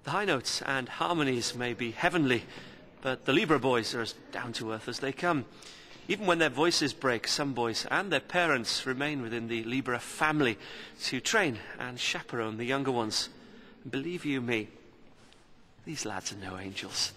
The high notes and harmonies may be heavenly, but the Libera boys are as down-to-earth as they come. Even when their voices break, some boys and their parents remain within the Libera family to train and chaperone the younger ones. And believe you me, these lads are no angels.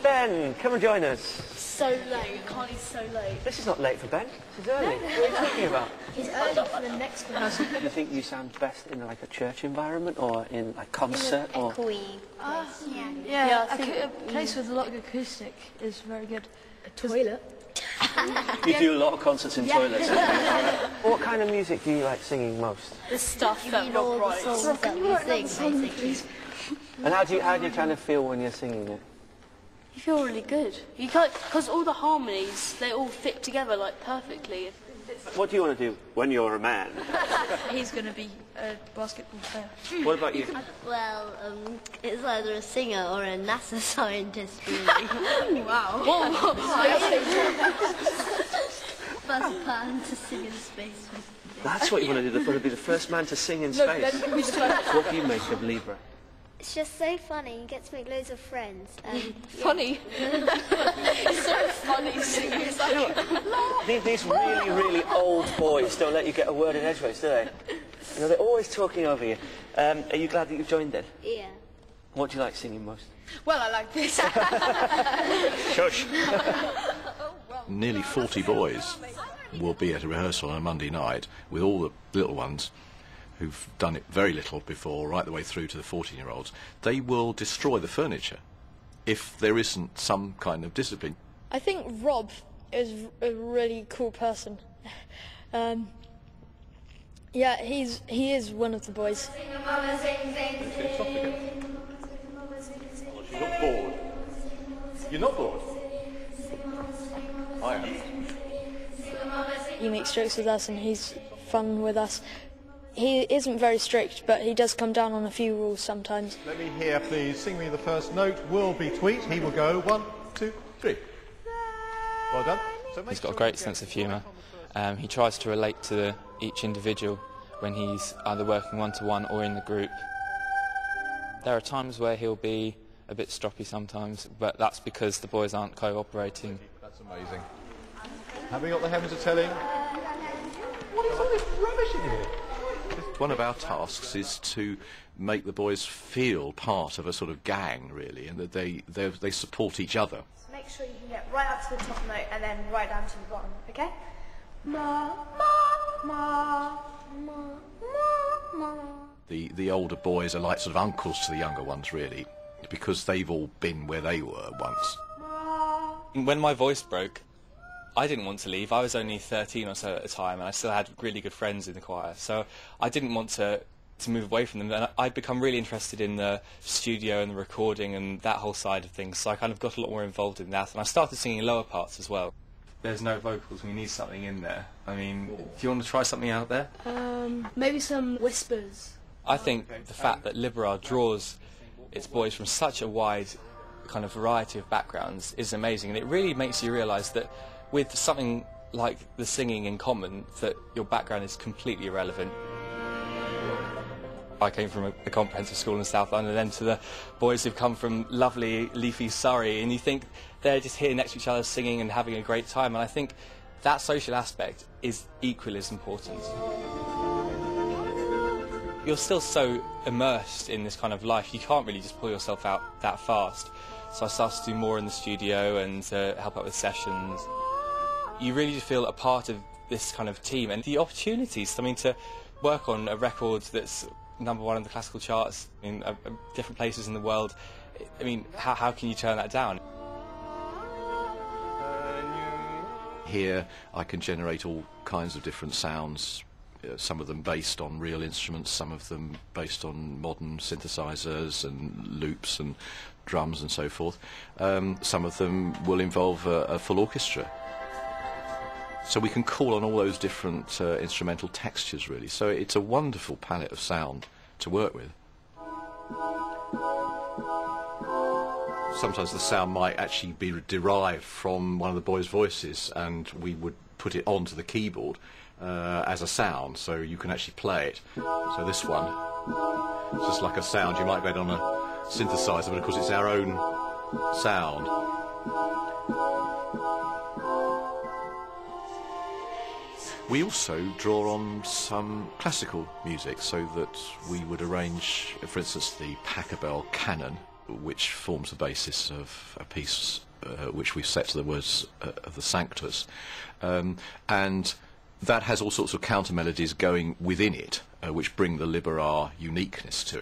Ben, come and join us. So late, Carly's so late. This is not late for Ben, this is early. What are you talking about? He's early for the next one. Do you think you sound best in like a church environment or in a concert? In an echoey place. Yeah, a place with a lot of acoustic is very good. A toilet. You do a lot of concerts in toilets. What kind of music do you like singing most? The stuff that all Rob the songs writes. that we sing, basically. And how do you kind of feel when you're singing it? You feel really good. You can't, because all the harmonies, they all fit together like perfectly. What do you want to do when you're a man? He's going to be a basketball player. What about you? Well, it's either a singer or a NASA scientist, really. Wow. First person to sing in space. That's what you want to do. You want to be the first man to sing in space. What do you make of Libera? It's just so funny. You get to make loads of friends. Funny. It's so funny singing. It's like, These really, really old boys don't let you get a word in edgeways, do they? You know, they're always talking over you. Are you glad that you've joined then? Yeah. What do you like singing most? well, I like this. Shush. Nearly 40 boys will be at a rehearsal on a Monday night with all the little ones who've done it very little before, right the way through to the 14-year-olds. They will destroy the furniture if there isn't some kind of discipline. I think Rob is a really cool person. Yeah, he is one of the boys. You're not bored. You're not bored. I am. He makes jokes with us and he's fun with us. He isn't very strict, but he does come down on a few rules sometimes. Let me hear, please. Sing me the first note. Will be tweet. He will go 1, 2, 3. Well done. So he's got a great sense of humour. He tries to relate to each individual when he's either working one-to-one or in the group. There are times where he'll be a bit stroppy sometimes, but that's because the boys aren't cooperating. That's amazing. Have we got the heavens of telling? What is all this rubbish in here? One of our tasks is to make the boys feel part of a sort of gang, really, and that they support each other. So make sure you can get right up to the top note and then right down to the bottom, okay? Ma, ma, ma, ma, ma, ma. The older boys are like sort of uncles to the younger ones, really, because they've all been where they were once. When my voice broke, I didn't want to leave. I was only 13 or so at the time, and I still had really good friends in the choir, so I didn't want to move away from them. And I'd become really interested in the studio and the recording and that whole side of things, so I kind of got a lot more involved in that, and I started singing lower parts as well. There's no vocals, we need something in there. I mean, do you want to try something out there? Maybe some whispers. I think the fact that Libera draws its boys from such a wide kind of variety of backgrounds is amazing, and it really makes you realise that with something like the singing in common, that your background is completely irrelevant. I came from a comprehensive school in South London, and then to the boys who've come from lovely, leafy Surrey, and you think they're just here next to each other singing and having a great time, and I think that social aspect is equally as important. You're still so immersed in this kind of life, you can't really just pull yourself out that fast. So I started to do more in the studio and to help out with sessions. You really do feel a part of this kind of team, and the opportunities, I mean, to work on a record that's #1 on the classical charts in different places in the world, I mean, how can you turn that down? Here I can generate all kinds of different sounds, some of them based on real instruments, some of them based on modern synthesizers and loops and drums and so forth. Some of them will involve a full orchestra. So we can call on all those different instrumental textures, really. So it's a wonderful palette of sound to work with. Sometimes the sound might actually be derived from one of the boys' voices, and we would put it onto the keyboard as a sound, so you can actually play it. So this one. It's just like a sound you might get on a synthesizer, but of course it's our own sound. We also draw on some classical music, so that we would arrange, for instance, the Pachelbel canon, which forms the basis of a piece which we've set to the words of the Sanctus, and that has all sorts of counter melodies going within it, which bring the Libera uniqueness to it.